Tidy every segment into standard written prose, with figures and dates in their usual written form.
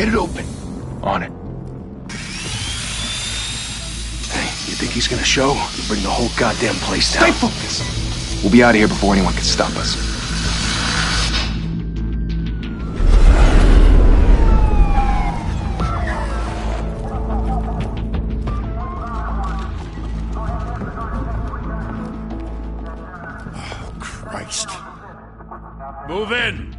Get it open. On it. Hey, you think he's gonna show? He'll bring the whole goddamn place down. Stay focused! We'll be out of here before anyone can stop us. Oh, Christ. Move in!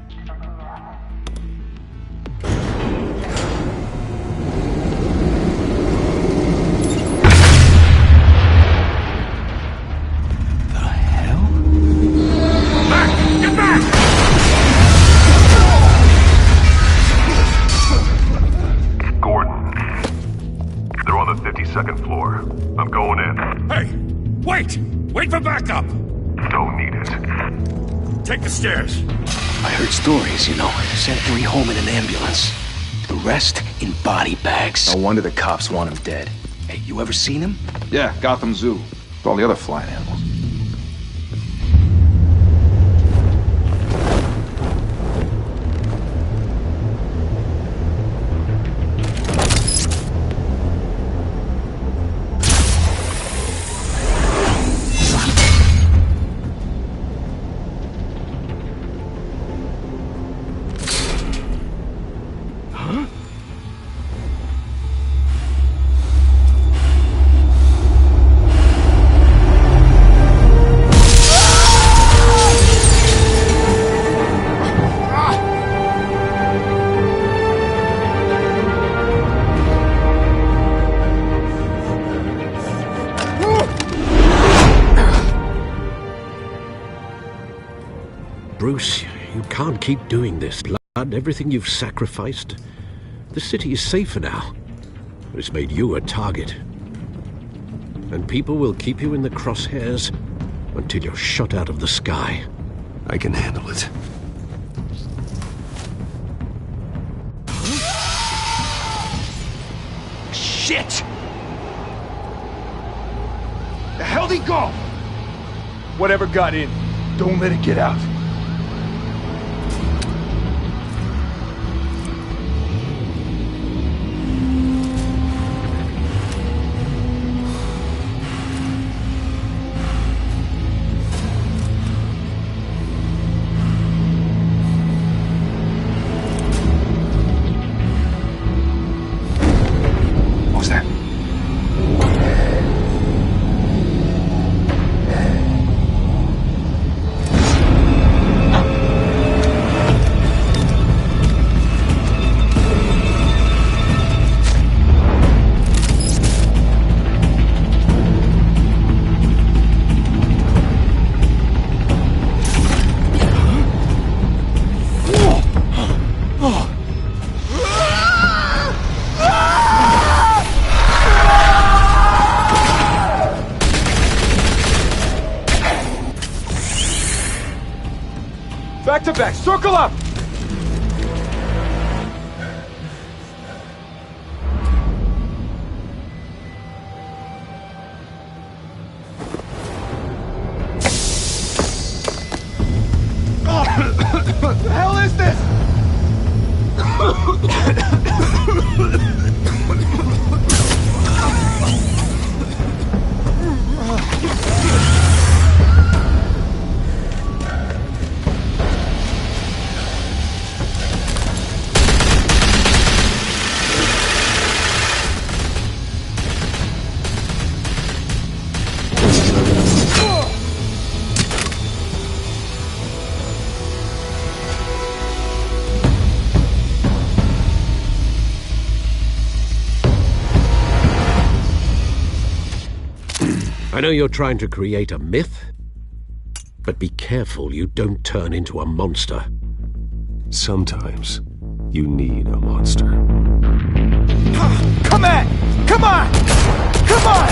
Second floor. I'm going in. Hey! Wait! Wait for backup! Don't need it. Take the stairs. I heard stories, you know. Sent 3 home in an ambulance. The rest in body bags. No wonder the cops want him dead. Hey, you ever seen him? Yeah, Gotham Zoo. With all the other flying animals. Bruce, you can't keep doing this. Blood, everything you've sacrificed. The city is safer now. It's made you a target. And people will keep you in the crosshairs until you're shot out of the sky. I can handle it. Shit! The hell'd he go? Whatever got in, don't let it get out. Back to back, circle up! What the hell is this? I know you're trying to create a myth, but be careful you don't turn into a monster. Sometimes you need a monster. Come on! Come on! Come on!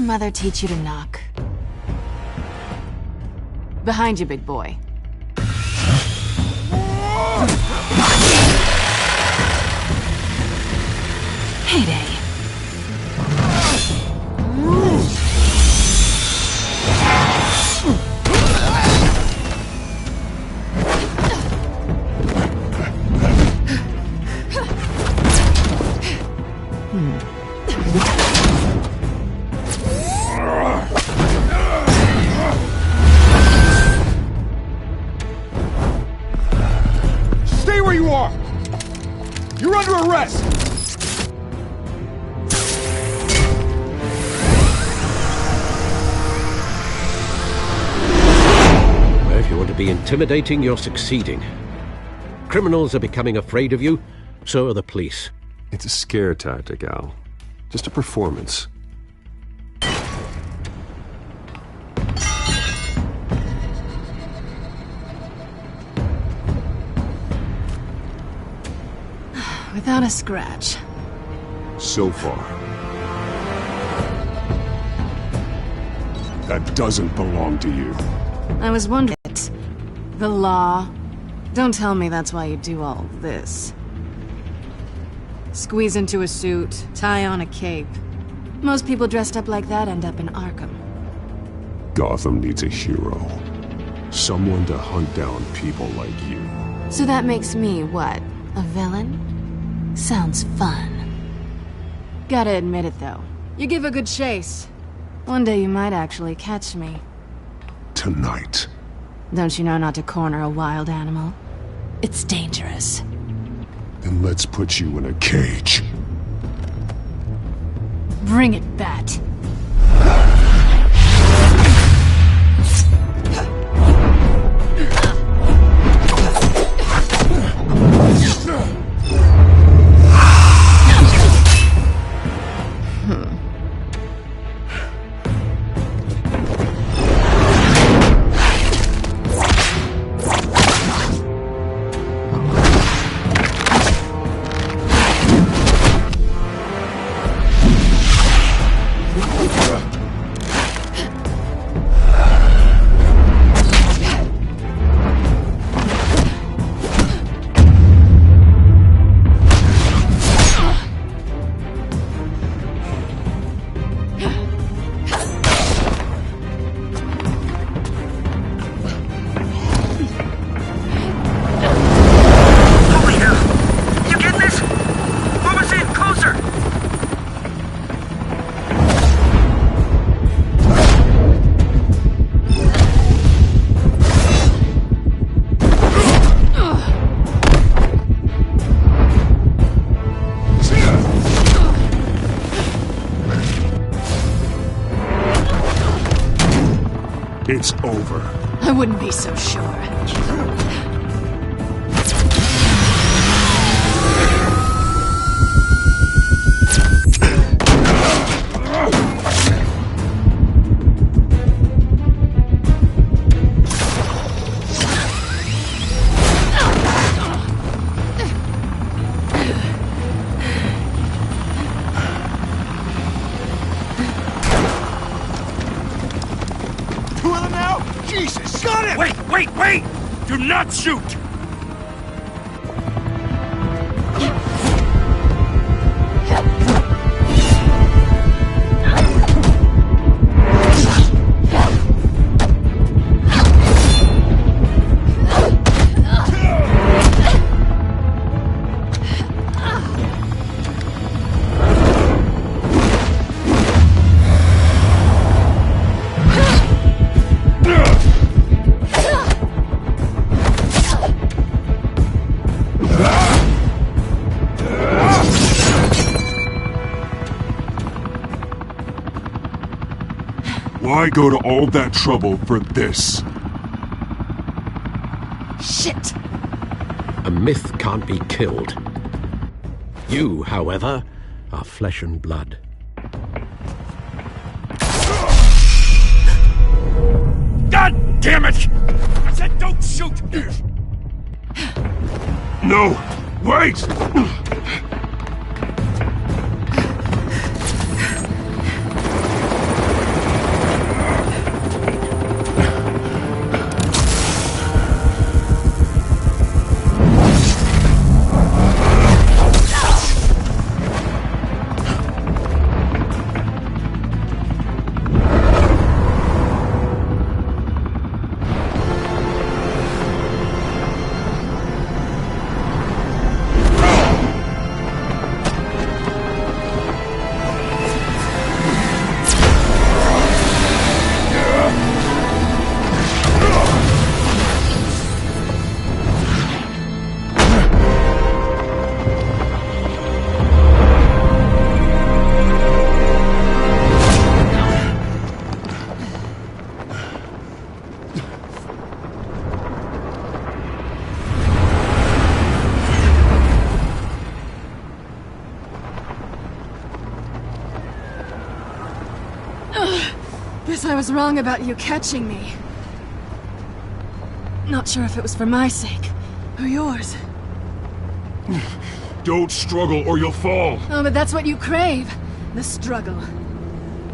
mother teach you to knock? Behind you, big boy. Heyday. Stay where you are! You're under arrest! Well, if you want to be intimidating, you're succeeding. Criminals are becoming afraid of you, so are the police. It's a scare tactic, Al. Just a performance. Without a scratch. So far. That doesn't belong to you. I was wondering. The law. Don't tell me that's why you do all this. Squeeze into a suit, tie on a cape. Most people dressed up like that end up in Arkham. Gotham needs a hero. Someone to hunt down people like you. So that makes me, what, a villain? Sounds fun. Gotta admit it, though. You give a good chase. One day you might actually catch me. Tonight. Don't you know not to corner a wild animal? It's dangerous. Then let's put you in a cage. Bring it, Bat. It's over. I wouldn't be so sure. Jesus, got him! Wait! Do not shoot! Why go to all that trouble for this? Shit! A myth can't be killed. You, however, are flesh and blood. God damn it! I said don't shoot! No! Wait! I was wrong about you catching me. Not sure if it was for my sake, or yours. Don't struggle or you'll fall. Oh, but that's what you crave. The struggle.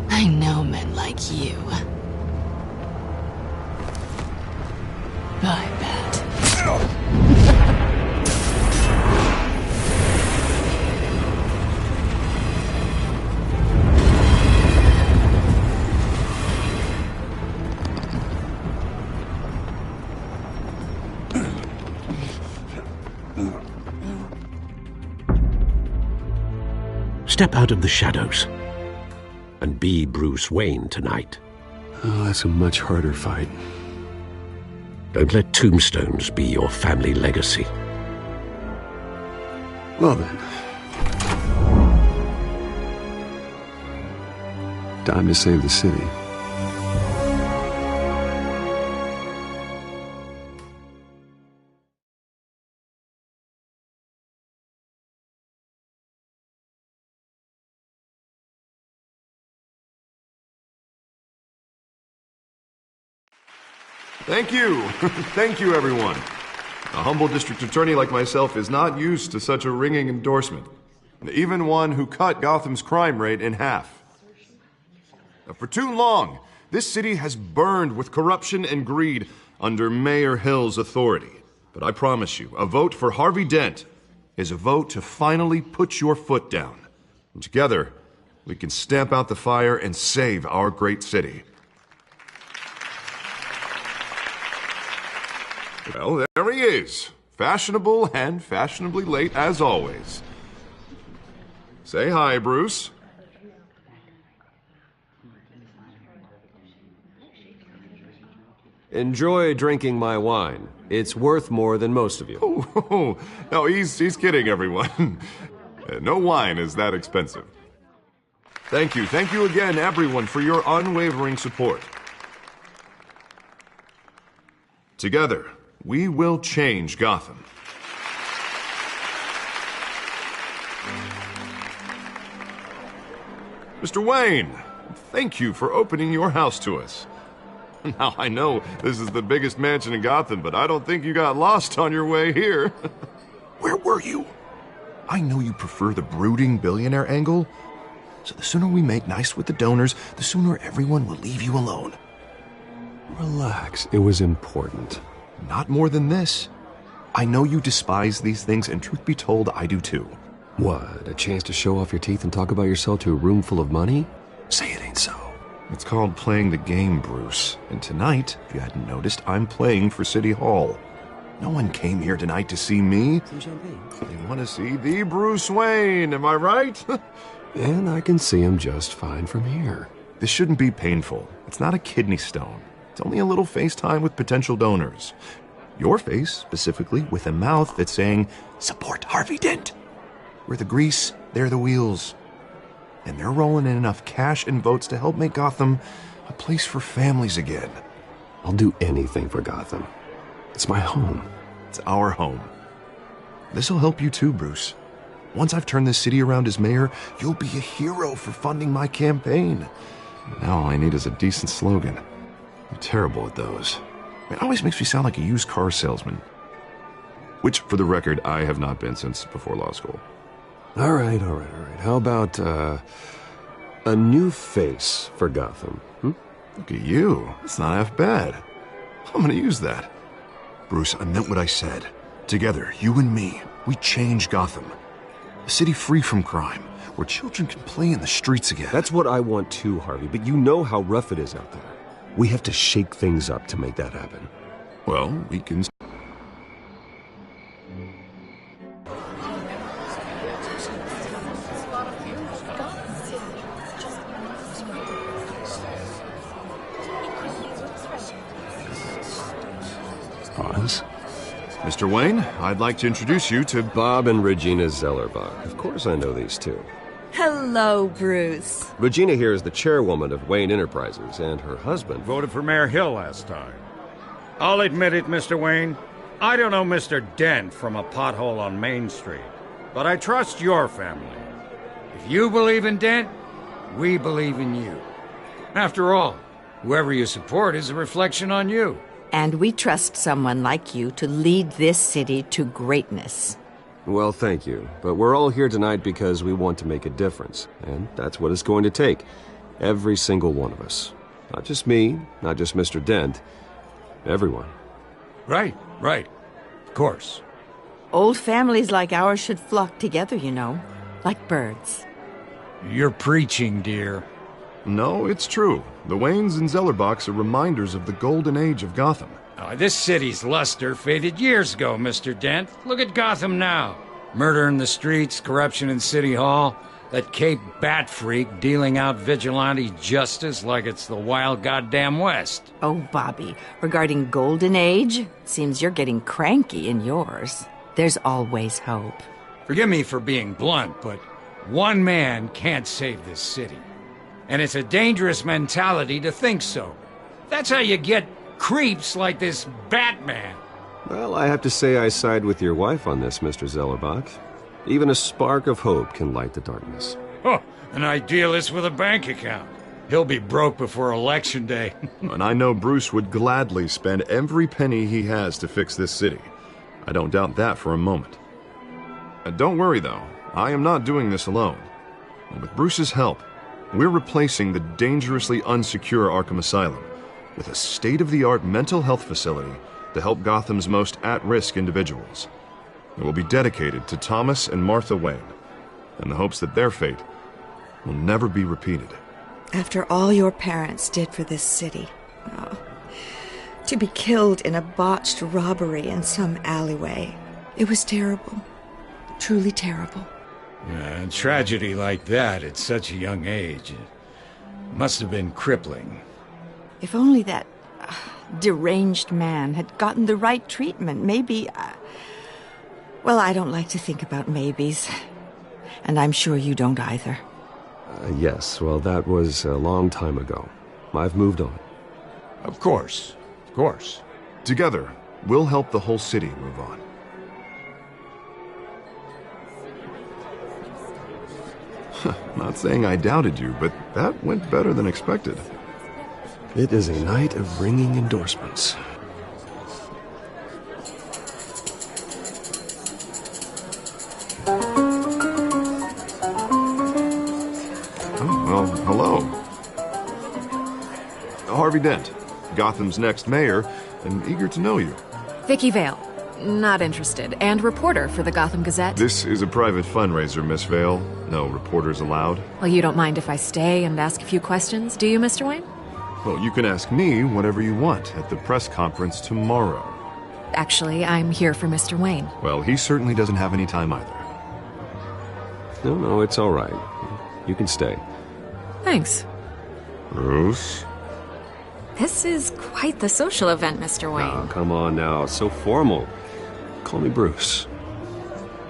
I know men like you. I bet. Step out of the shadows and be Bruce Wayne tonight. Oh, that's a much harder fight. Don't let tombstones be your family legacy. Well then. Time to save the city. Thank you. Thank you, everyone. A humble district attorney like myself is not used to such a ringing endorsement. Even one who cut Gotham's crime rate in half. For too long, this city has burned with corruption and greed under Mayor Hill's authority. But I promise you, a vote for Harvey Dent is a vote to finally put your foot down. And together, we can stamp out the fire and save our great city. Well, there he is. Fashionable and fashionably late as always. Say hi, Bruce. Enjoy drinking my wine. It's worth more than most of you. Oh, no, he's kidding, everyone. No wine is that expensive. Thank you again, everyone, for your unwavering support. Together, we will change Gotham. Mr. Wayne, thank you for opening your house to us. Now, I know this is the biggest mansion in Gotham, but I don't think you got lost on your way here. Where were you? I know you prefer the brooding billionaire angle, so the sooner we make nice with the donors, the sooner everyone will leave you alone. Relax, it was important. Not more than this. I know you despise these things, and truth be told, I do too. What, a chance to show off your teeth and talk about yourself to a room full of money? Say it ain't so. It's called playing the game, Bruce. And tonight, if you hadn't noticed, I'm playing for City Hall. No one came here tonight to see me. Some champagne. They want to see the Bruce Wayne, am I right? And I can see him just fine from here. This shouldn't be painful. It's not a kidney stone. It's only a little FaceTime with potential donors. Your face, specifically, with a mouth that's saying, support Harvey Dent. We're the grease, they're the wheels. And they're rolling in enough cash and votes to help make Gotham a place for families again. I'll do anything for Gotham. It's my home. It's our home. This'll help you too, Bruce. Once I've turned this city around as mayor, you'll be a hero for funding my campaign. Now all I need is a decent slogan. I'm terrible at those. It always makes me sound like a used car salesman. Which, for the record, I have not been since before law school. All right. How about, a new face for Gotham, Look at you. It's not half bad. I'm gonna use that. Bruce, I meant what I said. Together, you and me, we change Gotham. A city free from crime, where children can play in the streets again. That's what I want too, Harvey, but you know how rough it is out there. We have to shake things up to make that happen. Well, we can... Pause. Mr. Wayne, I'd like to introduce you to... Bob and Regina Zellerbach. Of course I know these two. Hello, Bruce. Regina here is the chairwoman of Wayne Enterprises, and her husband... Voted for Mayor Hill last time. I'll admit it, Mr. Wayne. I don't know Mr. Dent from a pothole on Main Street, but I trust your family. If you believe in Dent, we believe in you. After all, Whoever you support is a reflection on you. And we trust someone like you to lead this city to greatness. Well, thank you. But we're all here tonight because we want to make a difference. And that's what it's going to take. Every single one of us. Not just me, not just Mr. Dent. Everyone. Right. Of course. Old families like ours should flock together, you know. Like birds. You're preaching, dear. No, it's true. The Waynes and Zellerbachs are reminders of the golden age of Gotham. This city's luster faded years ago, Mr. Dent. Look at Gotham now. Murder in the streets, corruption in City Hall, that Cape Bat freak dealing out vigilante justice like it's the wild goddamn West. Oh, Bobby, regarding Golden Age, seems you're getting cranky in yours. There's always hope. Forgive me for being blunt, but one man can't save this city. And it's a dangerous mentality to think so. That's how you get creeps like this Batman. Well, I have to say I side with your wife on this, Mr. Zellerbach. Even a spark of hope can light the darkness. Oh, an idealist with a bank account. He'll be broke before Election Day. And I know Bruce would gladly spend every penny he has to fix this city. I don't doubt that for a moment. Don't worry, though. I am not doing this alone. And with Bruce's help, we're replacing the dangerously unsecure Arkham Asylum with a state-of-the-art mental health facility to help Gotham's most at-risk individuals. It will be dedicated to Thomas and Martha Wayne, in the hopes that their fate will never be repeated. After all your parents did for this city, to be killed in a botched robbery in some alleyway, it was terrible. Truly terrible. A tragedy like that at such a young age, it must have been crippling. If only that deranged man had gotten the right treatment, maybe... well, I don't like to think about maybes. And I'm sure you don't either. Yes, well, that was a long time ago. I've moved on. Of course. Together, we'll help the whole city move on. Not saying I doubted you, but that went better than expected. It is a night of ringing endorsements. Well, hello. Harvey Dent, Gotham's next mayor, and eager to know you. Vicky Vale. Not interested. And reporter for the Gotham Gazette. This is a private fundraiser, Miss Vale. No reporters allowed. Well, you don't mind if I stay and ask a few questions, do you, Mr. Wayne? Well, you can ask me whatever you want at the press conference tomorrow. Actually, I'm here for Mr. Wayne. Well, he certainly doesn't have any time either. No, it's all right. You can stay. Thanks. Bruce? This is quite the social event, Mr. Wayne. Oh, come on now. It's so formal. Call me Bruce.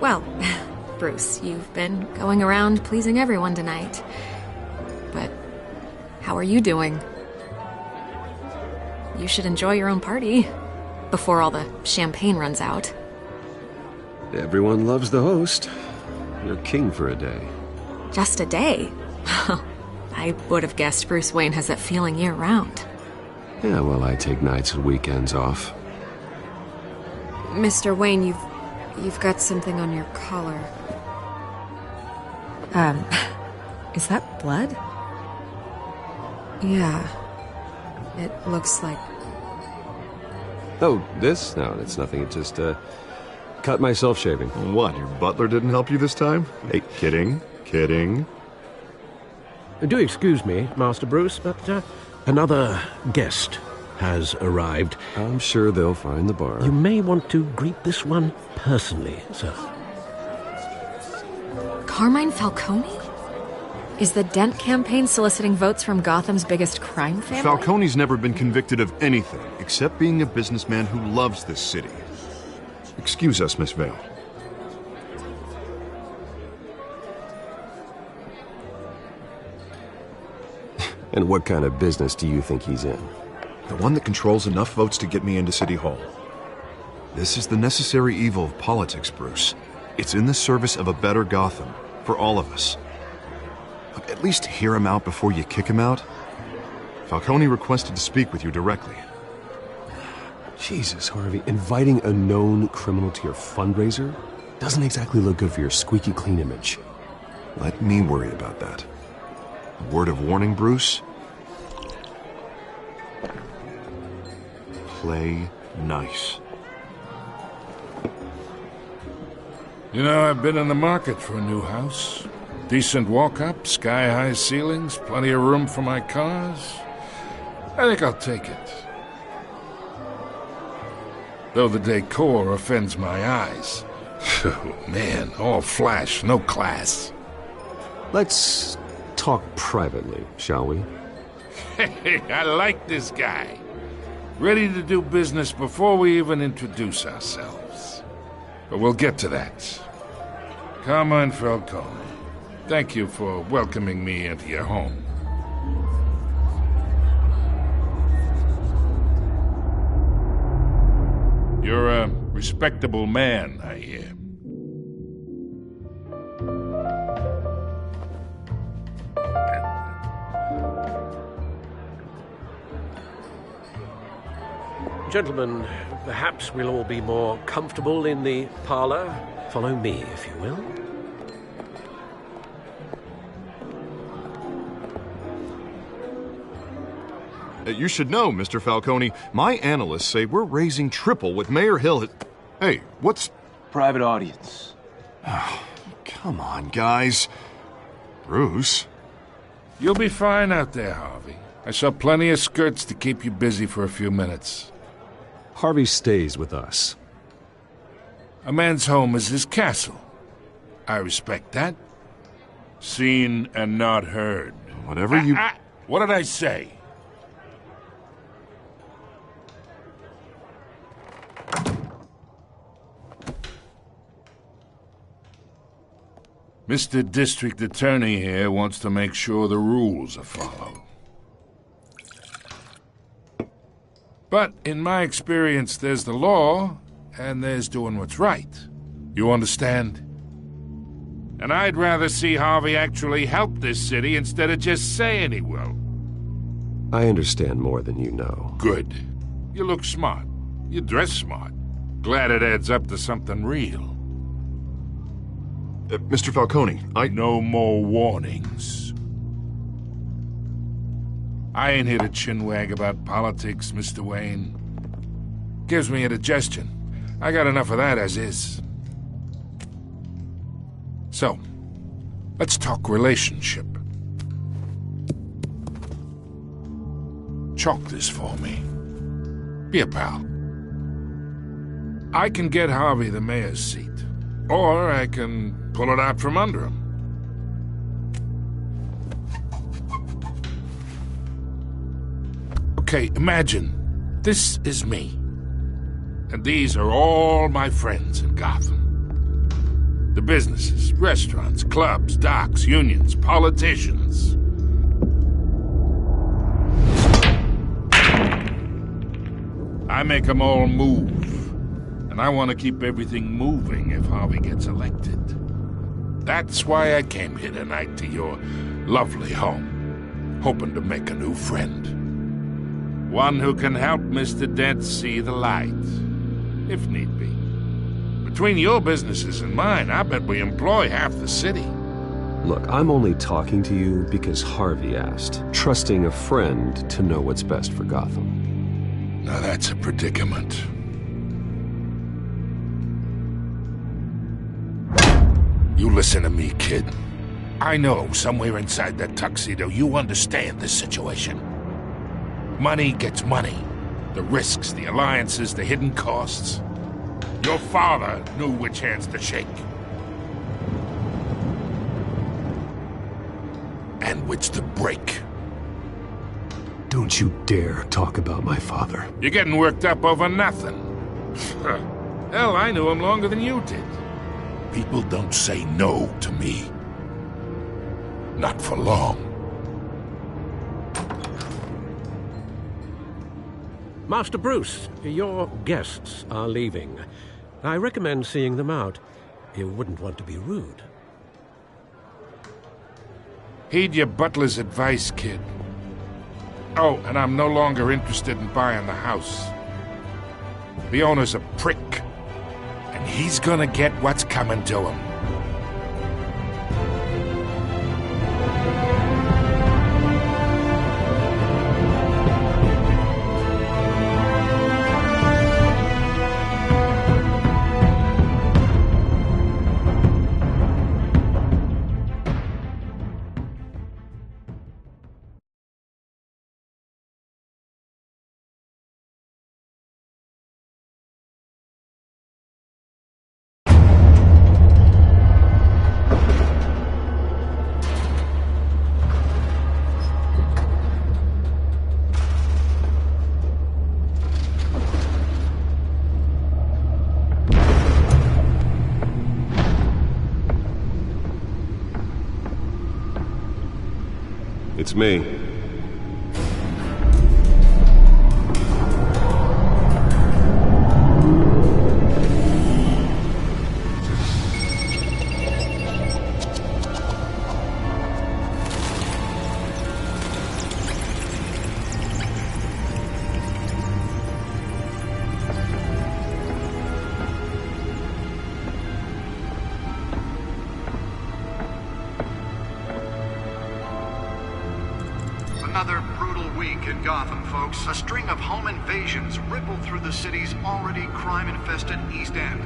Well, Bruce, you've been going around pleasing everyone tonight. But how are you doing? You should enjoy your own party before all the champagne runs out. Everyone loves the host. You're king for a day. Just a day? I would have guessed Bruce Wayne has that feeling year-round. Yeah, well, I take nights and weekends off. Mr. Wayne, you've got something on your collar. Is that blood? Yeah. It looks like... Oh, this? No, it's nothing. It just, cut myself shaving. What, your butler didn't help you this time? Hey, kidding. Do excuse me, Master Bruce, but another guest has arrived. I'm sure they'll find the bar. You may want to greet this one personally, sir. Carmine Falcone? Is the Dent campaign soliciting votes from Gotham's biggest crime family? Falcone's never been convicted of anything except being a businessman who loves this city. Excuse us, Miss Vale. And what kind of business do you think he's in? The one that controls enough votes to get me into City Hall. This is the necessary evil of politics, Bruce. It's in the service of a better Gotham, for all of us. Look, at least hear him out before you kick him out. Falcone requested to speak with you directly. Jesus, Harvey, inviting a known criminal to your fundraiser doesn't exactly look good for your squeaky clean image. Let me worry about that. A word of warning, Bruce? Play nice. You know, I've been in the market for a new house. Decent walk-up, sky-high ceilings, plenty of room for my cars. I think I'll take it. Though the decor offends my eyes. Oh, man, all flash, no class. Let's talk privately, shall we? Hey, I like this guy. Ready to do business before we even introduce ourselves. But we'll get to that. Carmine Falcone, thank you for welcoming me into your home. You're a respectable man, I hear. Gentlemen, perhaps we'll all be more comfortable in the parlor. Follow me, if you will. You should know, Mr. Falcone, my analysts say we're raising triple what Mayor Hill had... Hey, what's... Private audience. Oh, come on, guys. Bruce? You'll be fine out there, Harvey. I saw plenty of skirts to keep you busy for a few minutes. Harvey stays with us. A man's home is his castle. I respect that. Seen and not heard. Whatever you... What did I say? Mr. District Attorney here wants to make sure the rules are followed. But in my experience, there's the law, and there's doing what's right. You understand? And I'd rather see Harvey actually help this city instead of just saying he will. I understand more than you know. Good. You look smart. You dress smart. Glad it adds up to something real. Mr. Falcone, No more warnings. I ain't here to chinwag about politics, Mr. Wayne. Gives me indigestion. I got enough of that as is. So, let's talk relationship. Chalk this for me. Be a pal. I can get Harvey the mayor's seat, or I can pull it out from under him. Okay, imagine this is me. And these are all my friends in Gotham. The businesses, restaurants, clubs, docks, unions, politicians. I make them all move. And I want to keep everything moving if Harvey gets elected. That's why I came here tonight to your lovely home, hoping to make a new friend. One who can help Mr. Dent see the light, if need be. Between your businesses and mine, I bet we employ half the city. Look, I'm only talking to you because Harvey asked, trusting a friend to know what's best for Gotham. Now that's a predicament. You listen to me, kid. I know somewhere inside that tuxedo you understand this situation. Money gets money. The risks, the alliances, the hidden costs. Your father knew which hands to shake. And which to break. Don't you dare talk about my father. You're getting worked up over nothing. Hell, I knew him longer than you did. People don't say no to me. Not for long. Master Bruce, your guests are leaving. I recommend seeing them out. You wouldn't want to be rude. Heed your butler's advice, kid. Oh, and I'm no longer interested in buying the house. The owner's a prick, and he's gonna get what's coming to him. It's me. Another brutal week in Gotham, folks. A string of home invasions rippled through the city's already crime-infested East End.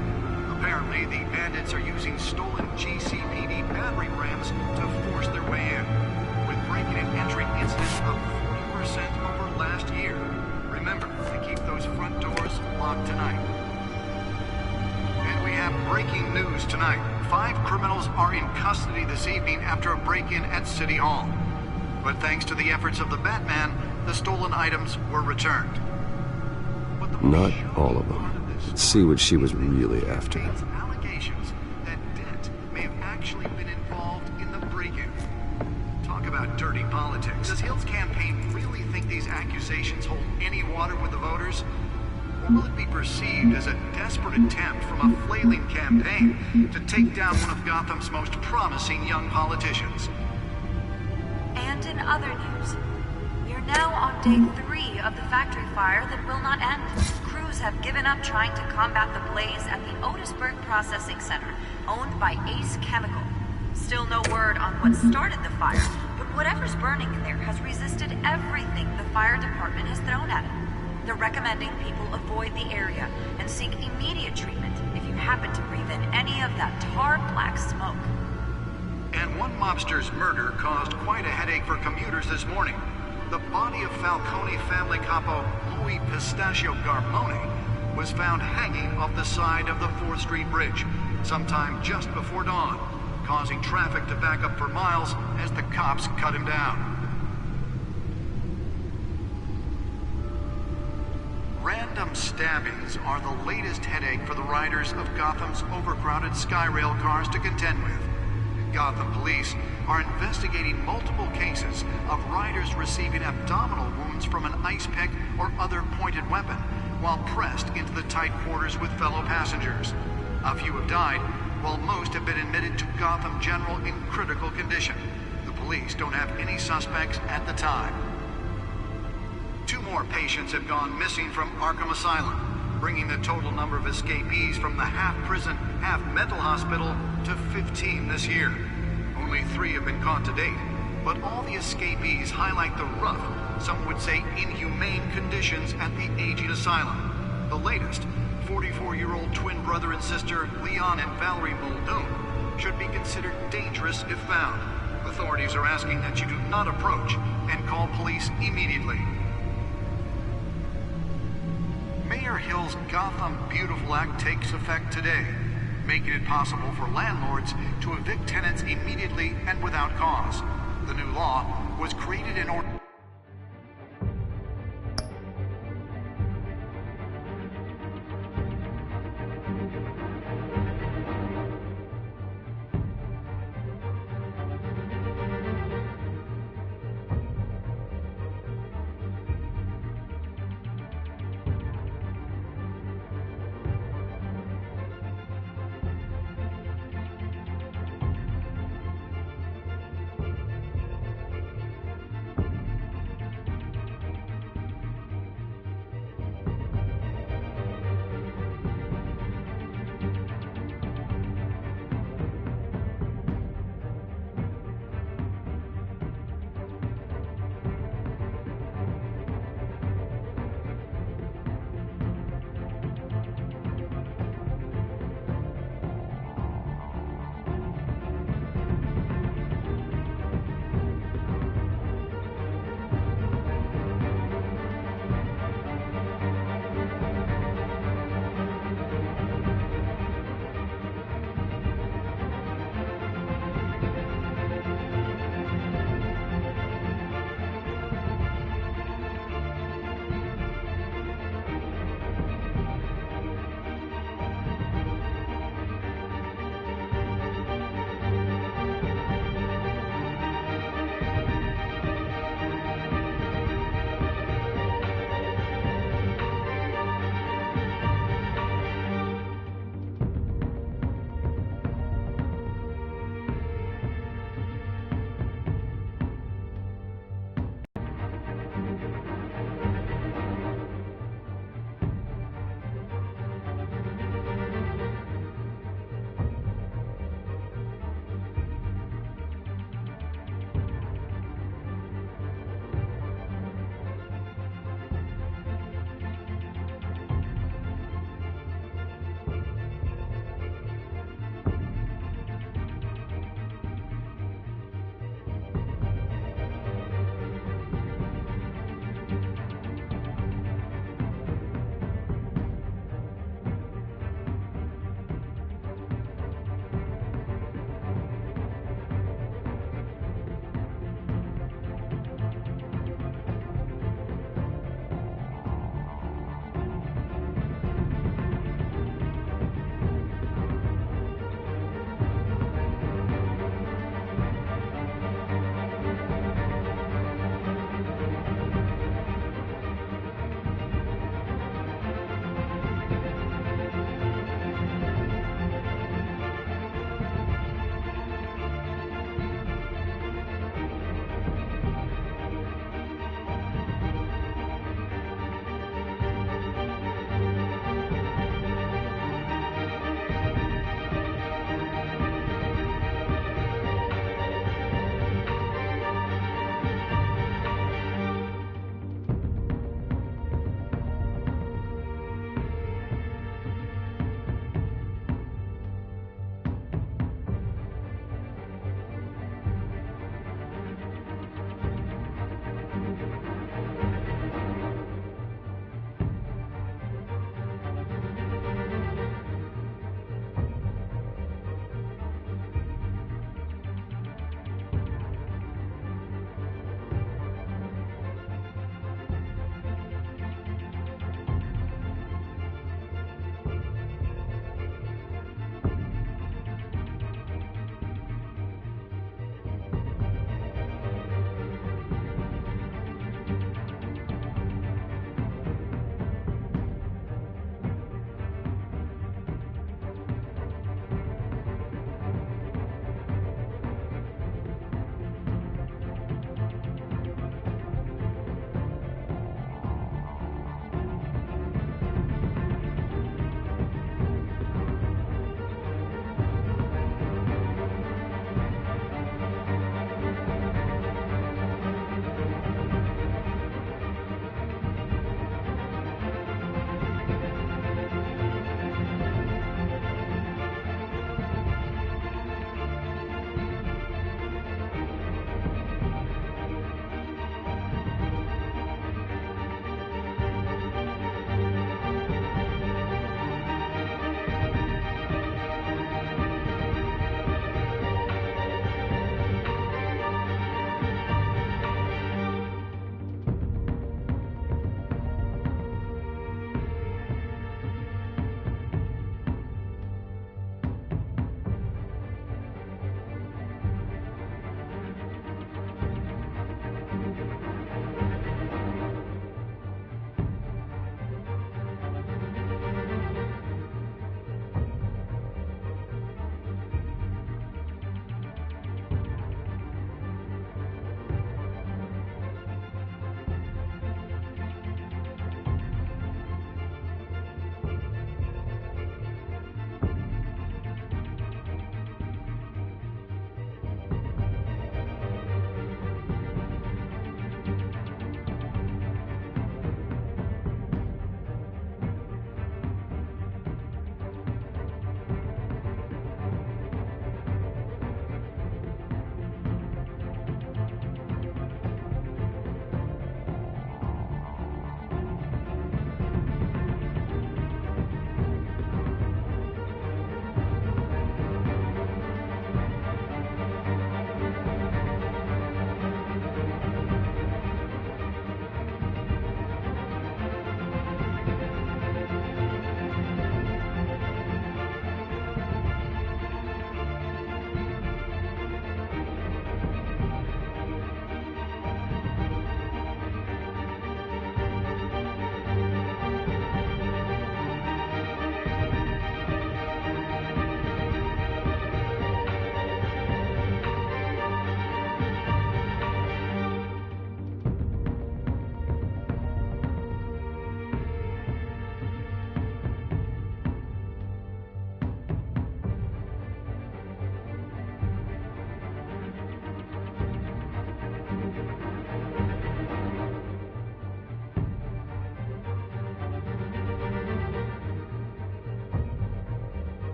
Apparently, the bandits are using stolen GCPD battering rams to force their way in, with break-in and entry incidents up 40% over last year. Remember to keep those front doors locked tonight. And we have breaking news tonight. 5 criminals are in custody this evening after a break-in at City Hall. But thanks to the efforts of the Batman, the stolen items were returned. Not all of them. Let's see what she was really after. Allegations that Dent may have actually been involved in the break-in. Talk about dirty politics. Does Hill's campaign really think these accusations hold any water with the voters? Or will it be perceived as a desperate attempt from a flailing campaign to take down one of Gotham's most promising young politicians? And in other news, we're now on day 3 of the factory fire that will not end. Crews have given up trying to combat the blaze at the Otisburg Processing Center, owned by Ace Chemical. Still no word on what started the fire, but whatever's burning in there has resisted everything the fire department has thrown at it. They're recommending people avoid the area and seek immediate treatment if you happen to breathe in any of that tar black smoke. And one mobster's murder caused quite a headache for commuters this morning. The body of Falcone family capo Louis Pistachio Garmone was found hanging off the side of the 4th Street Bridge sometime just before dawn, causing traffic to back up for miles as the cops cut him down. Random stabbings are the latest headache for the riders of Gotham's overcrowded Skyrail cars to contend with. Gotham police are investigating multiple cases of riders receiving abdominal wounds from an ice pick or other pointed weapon while pressed into the tight quarters with fellow passengers. A few have died, while most have been admitted to Gotham General in critical condition. The police don't have any suspects at the time. 2 more patients have gone missing from Arkham Asylum, bringing the total number of escapees from the half-prison, half-mental hospital to 15 this year. Only 3 have been caught to date, but all the escapees highlight the rough, some would say inhumane conditions at the aging asylum. The latest, 44-year-old twin brother and sister Leon and Valerie Muldoon, should be considered dangerous if found. Authorities are asking that you do not approach and call police immediately. Mayor Hill's Gotham Beautiful Act takes effect today, making it possible for landlords to evict tenants immediately and without cause. The new law was created in order...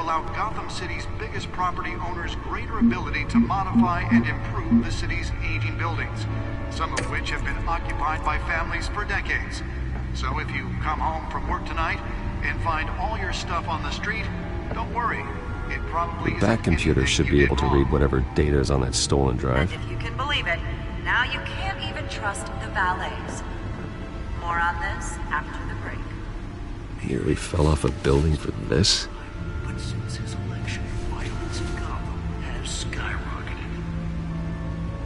allow Gotham City's biggest property owners greater ability to modify and improve the city's aging buildings, some of which have been occupied by families for decades. So if you come home from work tonight and find all your stuff on the street, don't worry. It probably isn't That computer anything should you be did able to wrong. read whatever data is on that stolen drive. And if you can believe it, now you can't even trust the valets. More on this after the break. Nearly fell off a building for this? But since his election, violence in Gotham has skyrocketed.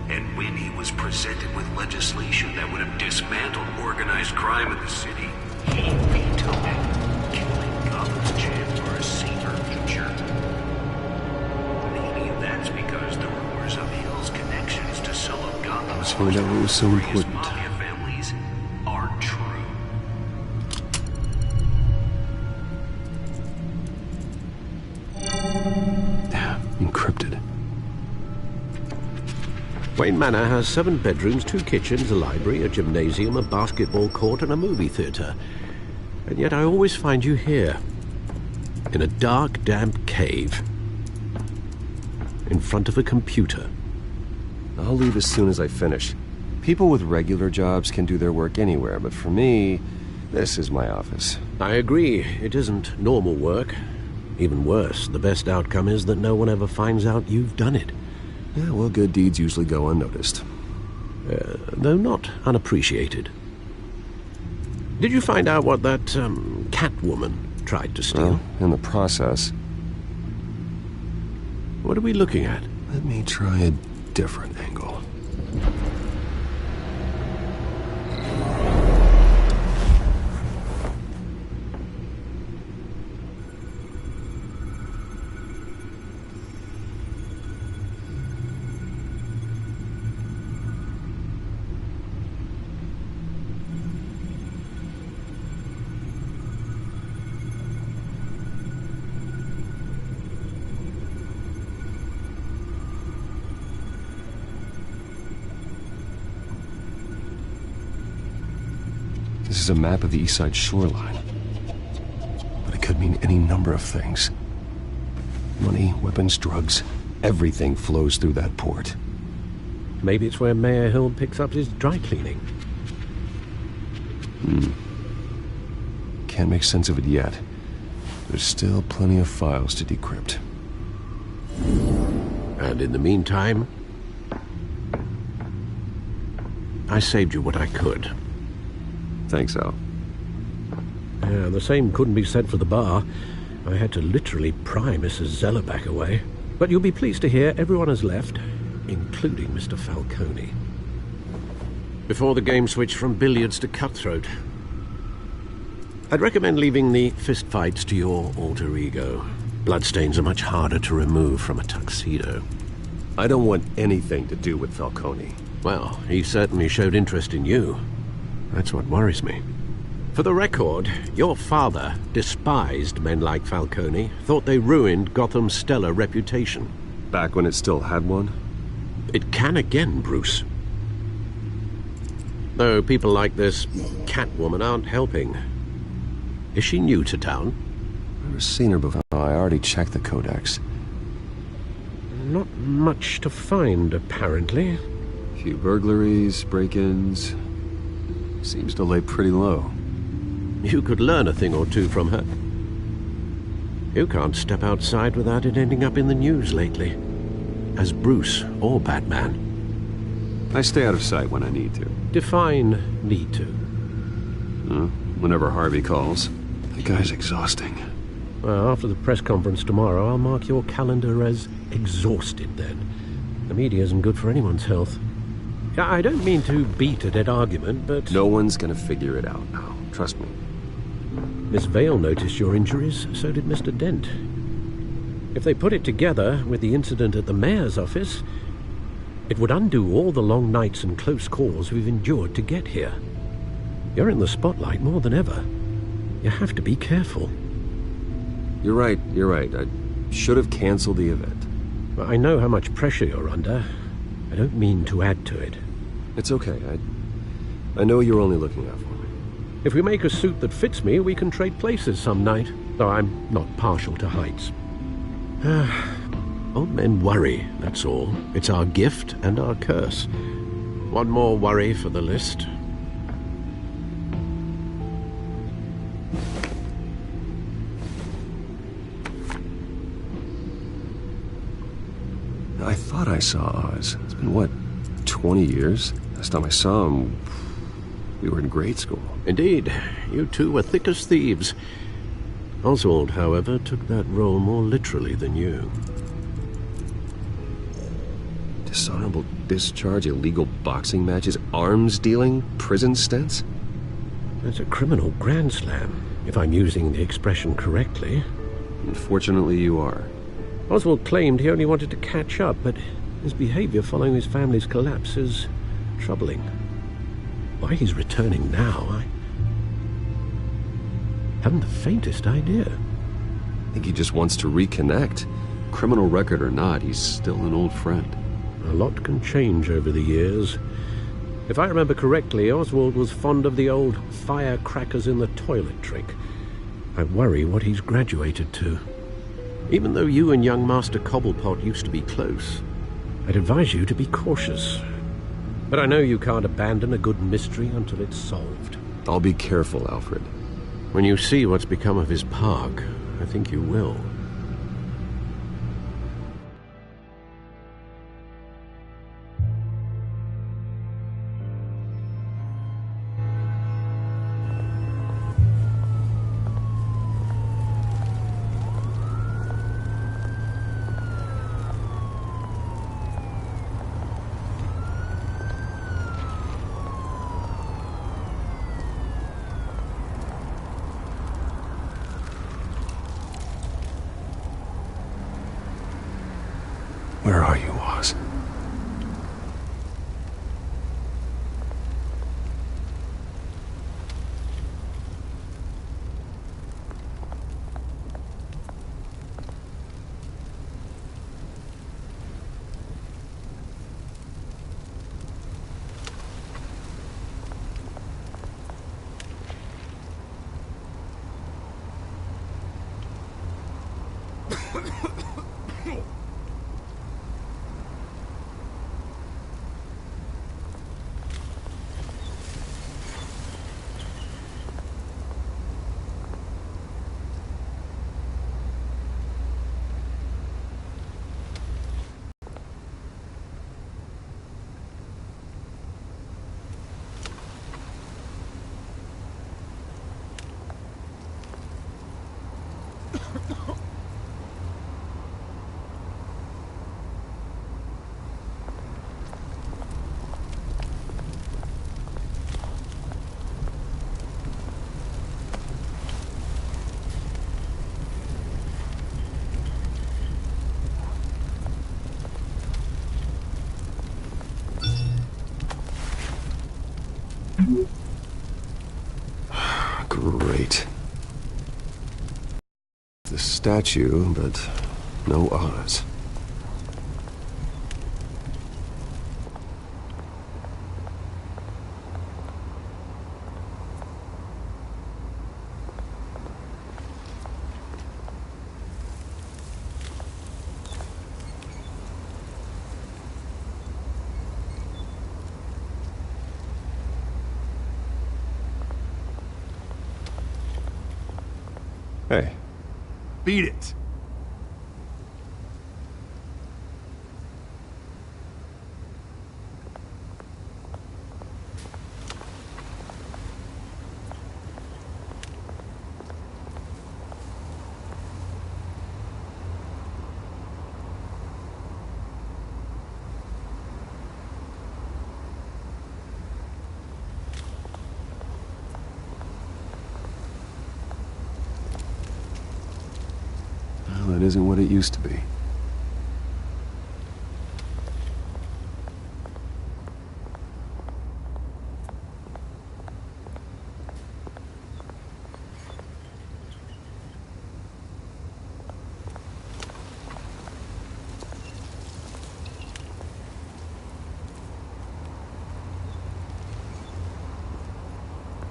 And when he was presented with legislation that would have dismantled organized crime in the city, he vetoed it, killing Gotham's chance for a safer future. Maybe that's because the rumors of Hill's connections to some of Gotham's Let's find out what was so notorious important. mafia families are true. Encrypted. Wayne Manor has 7 bedrooms, 2 kitchens, a library, a gymnasium, a basketball court, and a movie theatre. And yet I always find you here, in a dark, damp cave, in front of a computer. I'll leave as soon as I finish. People with regular jobs can do their work anywhere, but for me, this is my office. I agree, it isn't normal work. Even worse, the best outcome is that no one ever finds out you've done it. Yeah, well, good deeds usually go unnoticed. Though not unappreciated. Did you find out what that, Catwoman tried to steal? Well, in the process. What are we looking at? Let me try a different angle. This is a map of the East Side shoreline. But it could mean any number of things. Money, weapons, drugs, everything flows through that port. Maybe it's where Mayor Hill picks up his dry cleaning. Can't make sense of it yet. There's still plenty of files to decrypt. And in the meantime, I saved you what I could. Thanks, Al. Yeah, the same couldn't be said for the bar. I had to literally pry Mrs. Zeller back away. But you'll be pleased to hear everyone has left, including Mr. Falcone. Before the game switched from billiards to cutthroat. I'd recommend leaving the fistfights to your alter ego. Bloodstains are much harder to remove from a tuxedo. I don't want anything to do with Falcone. Well, he certainly showed interest in you. That's what worries me. For the record, your father despised men like Falcone, thought they ruined Gotham's stellar reputation. Back when it still had one? It can again, Bruce. Though people like this Catwoman aren't helping. Is she new to town? Never seen her before. I already checked the codex. Not much to find, apparently. Few burglaries, break-ins. Seems to lay pretty low. You could learn a thing or two from her. You can't step outside without it ending up in the news lately. As Bruce or Batman. I stay out of sight when I need to. Define need to. Whenever Harvey calls. That guy's exhausting. Well, after the press conference tomorrow, I'll mark your calendar as exhausted then. The media isn't good for anyone's health. I don't mean to beat a dead argument, but... No one's gonna figure it out now. Trust me. Miss Vale noticed your injuries, so did Mr. Dent. If they put it together with the incident at the mayor's office, it would undo all the long nights and close calls we've endured to get here. You're in the spotlight more than ever. You have to be careful. You're right. I should have canceled the event. I know how much pressure you're under. I don't mean to add to it. It's okay. I know you're only looking out for me. If we make a suit that fits me, we can trade places some night. Though I'm not partial to heights. Old men worry, that's all. It's our gift and our curse. One more worry for the list. I thought I saw Oz. It's been, what, 20 years? Last time I saw him, we were in grade school. Indeed. You two were thick as thieves. Oswald, however, took that role more literally than you. Dishonorable discharge, illegal boxing matches, arms dealing, prison stints? That's a criminal grand slam, if I'm using the expression correctly. Unfortunately, you are. Oswald claimed he only wanted to catch up, but his behavior following his family's collapse is troubling. Why he's returning now, I haven't the faintest idea. I think he just wants to reconnect. Criminal record or not, he's still an old friend. A lot can change over the years. If I remember correctly, Oswald was fond of the old firecrackers in the toilet trick. I worry what he's graduated to. Even though you and young Master Cobblepot used to be close, I'd advise you to be cautious. But I know you can't abandon a good mystery until it's solved. I'll be careful, Alfred. When you see what's become of his park, I think you will. Where are you, Oz? Great. The statue, but no Oz. Hey. Beat it. It isn't what it used to be.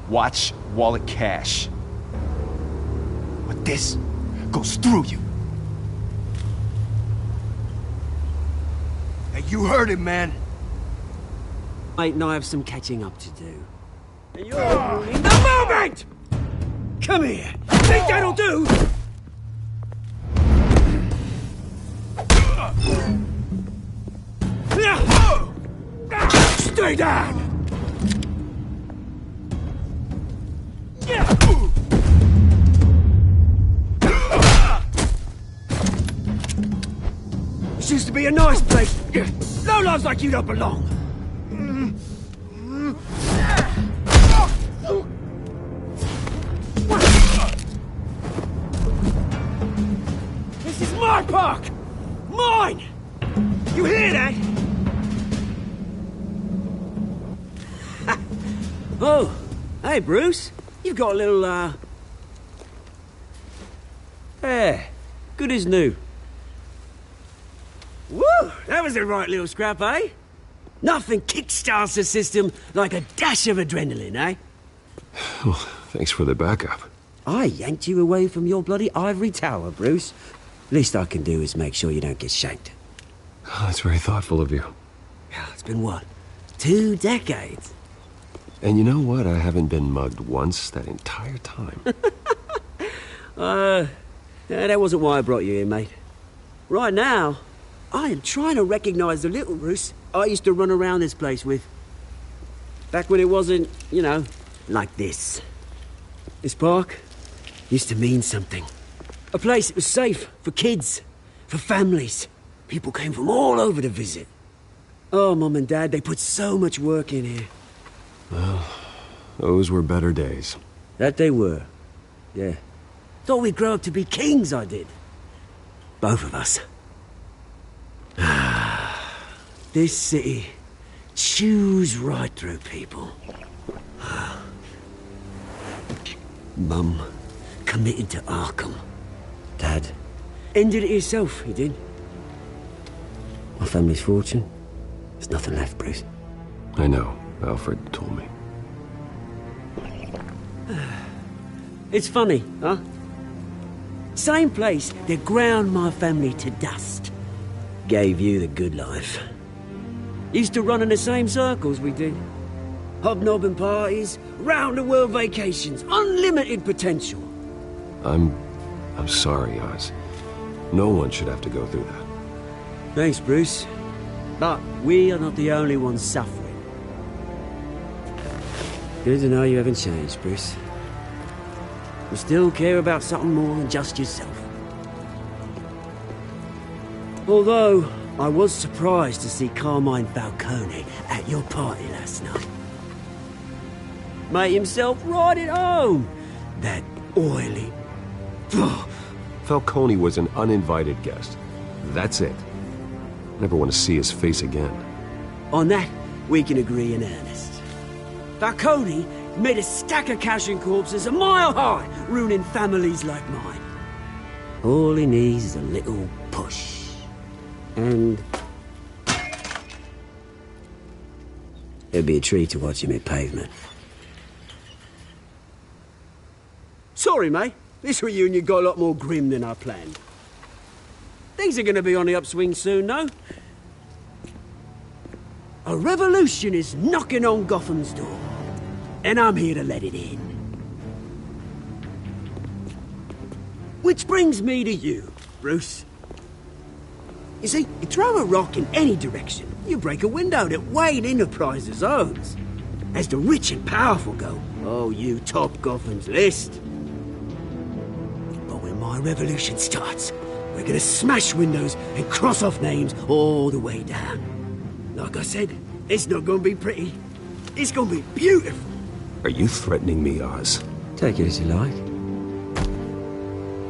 Watch wallet cash. But this goes through you. Hey, you heard him, man. Mate, and I have some catching up to do. And you're ruining the moment! Come here. Think that'll do? Stay down! This used to be a nice place. Lowlifes like you don't belong. This is my park! Mine! You hear that? Oh, hey, Bruce. You've got a little, Yeah, good as new. Woo! That was a right little scrap, eh? Nothing kickstarts the system like a dash of adrenaline, eh? Well, thanks for the backup. I yanked you away from your bloody ivory tower, Bruce. Least I can do is make sure you don't get shanked. Oh, that's very thoughtful of you. It's been what? 2 decades? And you know what? I haven't been mugged once that entire time. That wasn't why I brought you here, mate. Right now, I am trying to recognize the little Bruce I used to run around this place with. Back when it wasn't, you know, like this. This park used to mean something. A place that was safe for kids, for families. People came from all over to visit. Oh, Mum and Dad, they put so much work in here. Well, those were better days. That they were. Yeah. Thought we'd grow up to be kings, I did. Both of us. This city chews right through people. Mum committed to Arkham. Dad ended it himself, he did. My family's fortune, there's nothing left, Bruce. I know. Alfred told me. It's funny, huh? Same place that ground my family to dust. Gave you the good life. Used to run in the same circles we did. Hobnobbing parties, round-the-world vacations, unlimited potential. I'm sorry, Oz. No one should have to go through that. Thanks, Bruce. But we are not the only ones suffering. Good to know you haven't changed, Bruce. You still care about something more than just yourself. Although, I was surprised to see Carmine Falcone at your party last night. Made himself right at home. That oily... Falcone was an uninvited guest. That's it. Never want to see his face again. On that, we can agree in earnest. Falcone made a stack of cash and corpses a mile high, ruining families like mine. All he needs is a little push. And... it'd be a treat to watch him hit pavement. Sorry, mate. This reunion got a lot more grim than I planned. Things are gonna be on the upswing soon, though. A revolution is knocking on Gotham's door. And I'm here to let it in. Which brings me to you, Bruce. You see, you throw a rock in any direction, you break a window that Wayne Enterprises owns. As the rich and powerful go, oh, you top Gotham's list. But when my revolution starts, we're gonna smash windows and cross off names all the way down. Like I said, it's not gonna be pretty. It's gonna be beautiful. Are you threatening me, Oz? Take it as you like.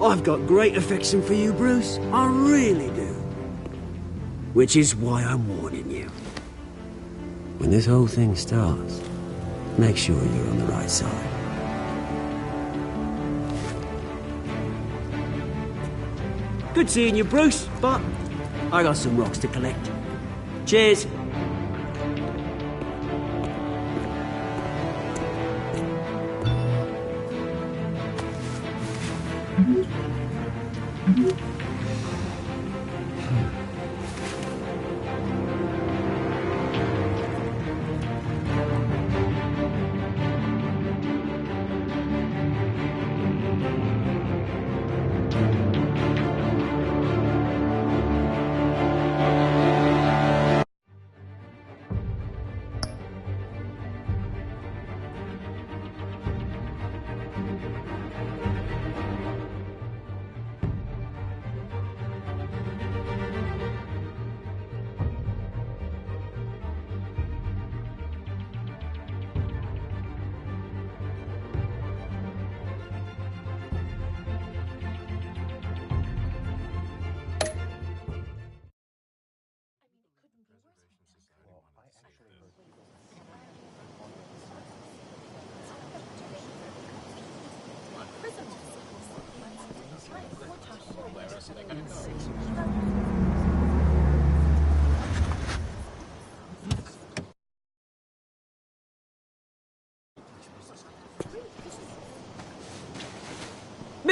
I've got great affection for you, Bruce. I really do. Which is why I'm warning you. When this whole thing starts, make sure you're on the right side. Good seeing you, Bruce, but I got some rocks to collect. Cheers.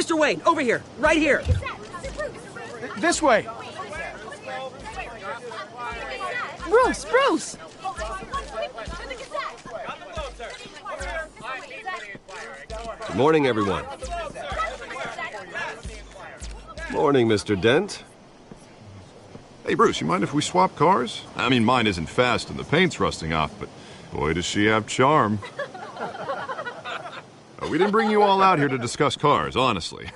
Mr. Wayne, over here, right here. This way. Bruce, Bruce! Good morning, everyone. Morning, Mr. Dent. Hey, Bruce, you mind if we swap cars? I mean, mine isn't fast and the paint's rusting off, but boy, does she have charm. We didn't bring you all out here to discuss cars, honestly.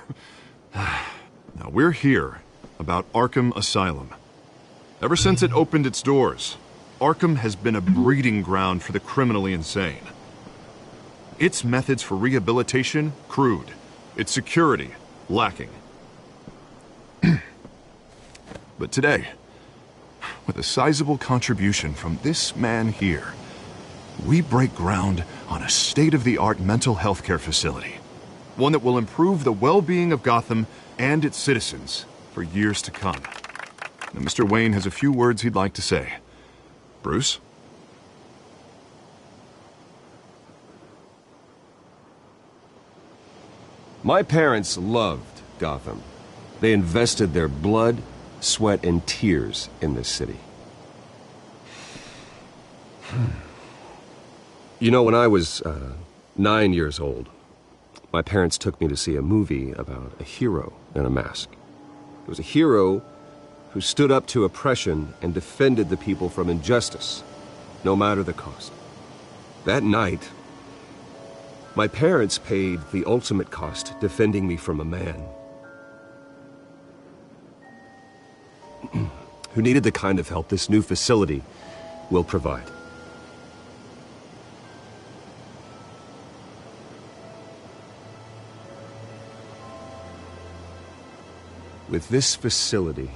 Now, we're here about Arkham Asylum. Ever since it opened its doors, Arkham has been a breeding ground for the criminally insane. Its methods for rehabilitation, crude. Its security, lacking. But today, with a sizable contribution from this man here, we break ground on a state-of-the-art mental health care facility. One that will improve the well-being of Gotham and its citizens for years to come. Now, Mr. Wayne has a few words he'd like to say. Bruce? My parents loved Gotham. They invested their blood, sweat, and tears in this city. You know, when I was 9 years old, my parents took me to see a movie about a hero in a mask. It was a hero who stood up to oppression and defended the people from injustice, no matter the cost. That night, my parents paid the ultimate cost defending me from a man who needed the kind of help this new facility will provide. With this facility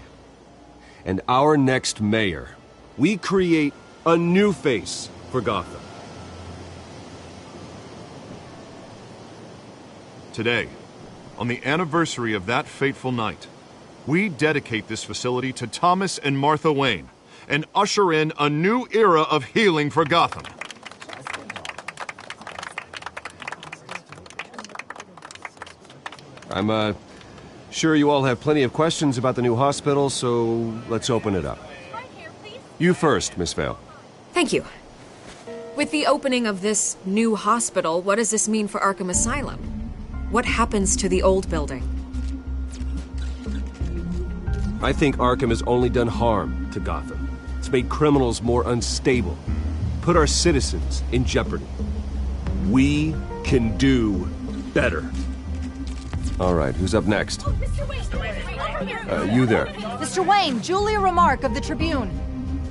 and our next mayor, we create a new face for Gotham. Today, on the anniversary of that fateful night, we dedicate this facility to Thomas and Martha Wayne and usher in a new era of healing for Gotham. I'm sure you all have plenty of questions about the new hospital, so let's open it up. You first, Miss Vale. Thank you. With the opening of this new hospital, what does this mean for Arkham Asylum? What happens to the old building? I think Arkham has only done harm to Gotham. It's made criminals more unstable, put our citizens in jeopardy. We can do better. All right, who's up next? You there. Mr. Wayne, Julia Remark of the Tribune.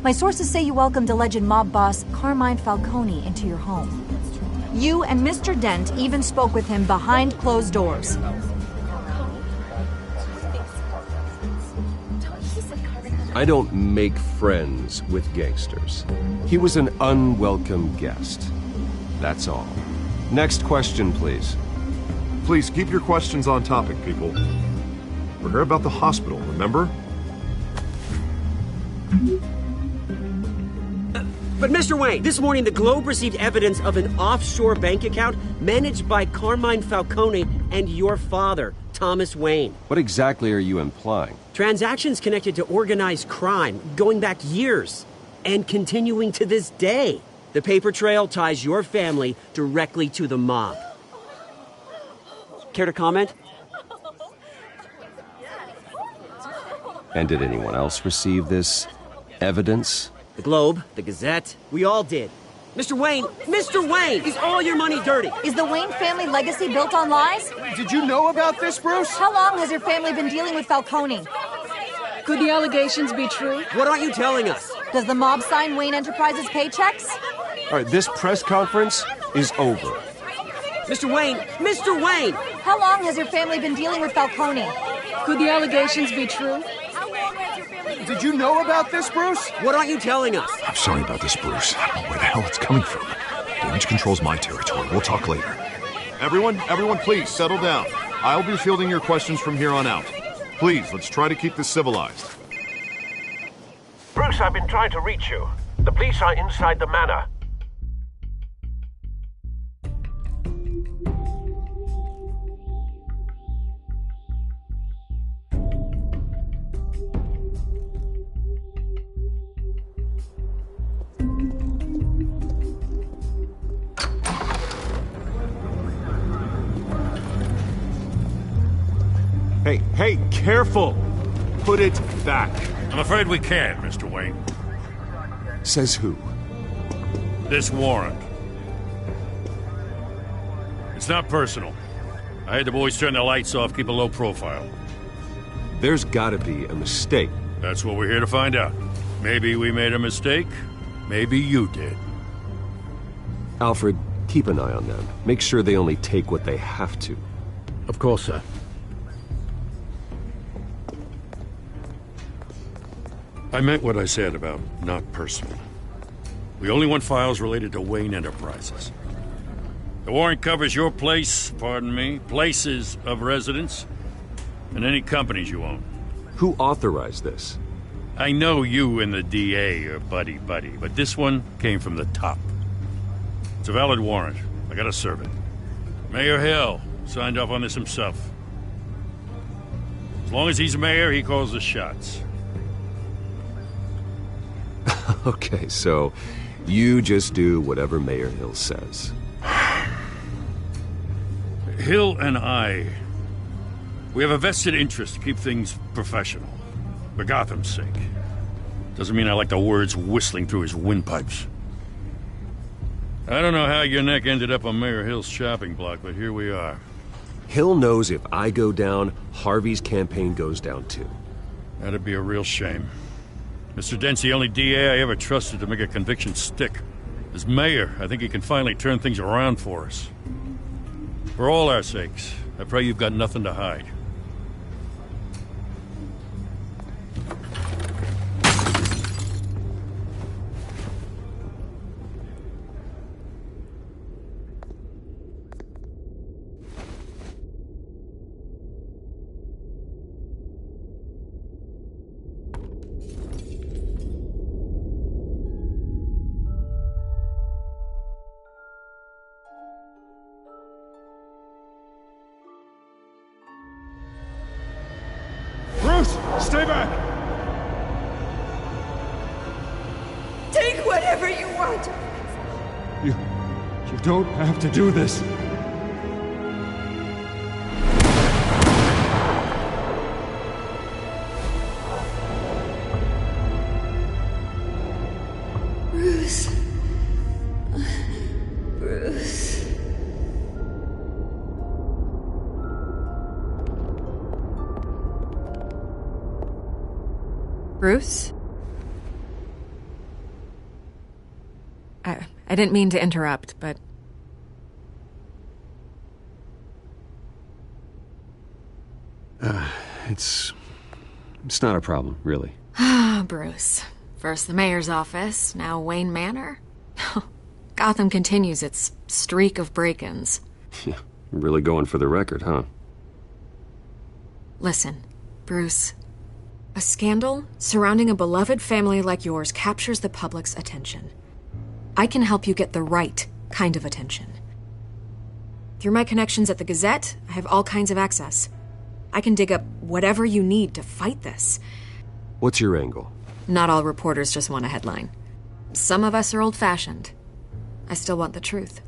My sources say you welcomed alleged mob boss Carmine Falcone into your home. You and Mr. Dent even spoke with him behind closed doors. I don't make friends with gangsters. He was an unwelcome guest. That's all. Next question, please. Please keep your questions on topic, people. We're here about the hospital, remember? But Mr. Wayne, this morning the Globe received evidence of an offshore bank account managed by Carmine Falcone and your father, Thomas Wayne. What exactly are you implying? Transactions connected to organized crime going back years and continuing to this day. The paper trail ties your family directly to the mob. Care to comment? And did anyone else receive this evidence? The Globe, the Gazette, we all did. Mr. Wayne, is all your money dirty? Is the Wayne family legacy built on lies? Did you know about this, Bruce? How long has your family been dealing with Falcone? Could the allegations be true? What aren't you telling us? Does the mob sign Wayne Enterprises paychecks? All right, this press conference is over. Mr. Wayne! How long has your family been dealing with Falcone? Could the allegations be true? Did you know about this, Bruce? What aren't you telling us? I'm sorry about this, Bruce. I don't know where the hell it's coming from. Damage control's my territory. We'll talk later. Everyone, please, settle down. I'll be fielding your questions from here on out. Please, let's try to keep this civilized. Bruce, I've been trying to reach you. The police are inside the manor. Hey, careful! Put it back. I'm afraid we can't, Mr. Wayne. Says who? This warrant. It's not personal. I had the boys turn the lights off, keep a low profile. There's gotta be a mistake. That's what we're here to find out. Maybe we made a mistake. Maybe you did. Alfred, keep an eye on them. Make sure they only take what they have to. Of course, sir. I meant what I said about not personal. We only want files related to Wayne Enterprises. The warrant covers your place, pardon me, places of residence, and any companies you own. Who authorized this? I know you and the DA are buddy-buddy, but this one came from the top. It's a valid warrant. I gotta serve it. Mayor Hill signed off on this himself. As long as he's mayor, he calls the shots. Okay, so you just do whatever Mayor Hill says. Hill and I, we have a vested interest to keep things professional. For Gotham's sake. Doesn't mean I like the words whistling through his windpipes. I don't know how your neck ended up on Mayor Hill's shopping block, but here we are. Hill knows if I go down, Harvey's campaign goes down too. That'd be a real shame. Mr. Dent's the only DA I ever trusted to make a conviction stick. As mayor, I think he can finally turn things around for us. For all our sakes, I pray you've got nothing to hide. Stay back! Take whatever you want! You don't have to do this. Bruce. Bruce. Bruce? I didn't mean to interrupt, but... It's not a problem, really. Ah, Bruce. First the mayor's office, now Wayne Manor. Gotham continues its streak of break-ins. Yeah, really going for the record, huh? Listen, Bruce. A scandal surrounding a beloved family like yours captures the public's attention. I can help you get the right kind of attention. Through my connections at the Gazette, I have all kinds of access. I can dig up whatever you need to fight this. What's your angle? Not all reporters just want a headline. Some of us are old-fashioned. I still want the truth.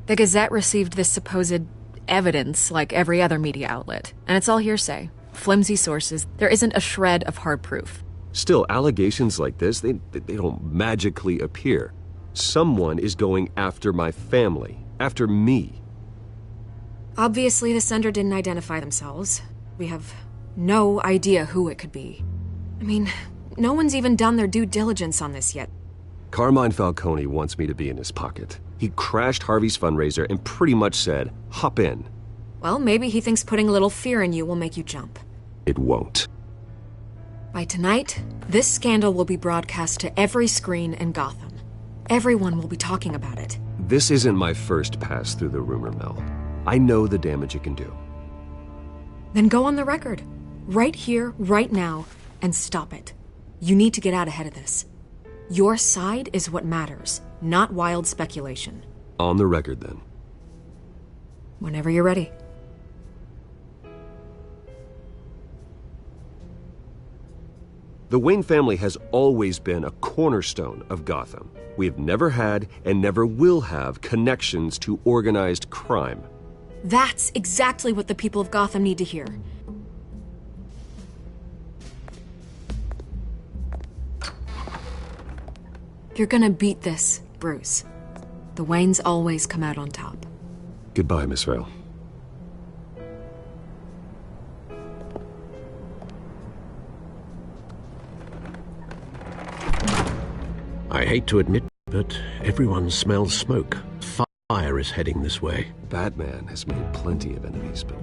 The Gazette received this supposed evidence like every other media outlet, and it's all hearsay. Flimsy sources. There isn't a shred of hard proof. Still, allegations like this, they don't magically appear. Someone is going after my family, after me. Obviously, the sender didn't identify themselves. We have no idea who it could be. I mean, no one's even done their due diligence on this yet. Carmine Falcone wants me to be in his pocket. He crashed Harvey's fundraiser and pretty much said, hop in. Well, maybe he thinks putting a little fear in you will make you jump. It won't. By tonight, this scandal will be broadcast to every screen in Gotham. Everyone will be talking about it. This isn't my first pass through the rumor mill. I know the damage it can do. Then go on the record. Right here, right now, and stop it. You need to get out ahead of this. Your side is what matters, not wild speculation. On the record, then. Whenever you're ready. The Wayne family has always been a cornerstone of Gotham. We have never had and never will have connections to organized crime. That's exactly what the people of Gotham need to hear. You're gonna beat this, Bruce. The Waynes always come out on top. Goodbye, Miss Vale. I hate to admit, but everyone smells smoke. Fire is heading this way. Batman has made plenty of enemies, but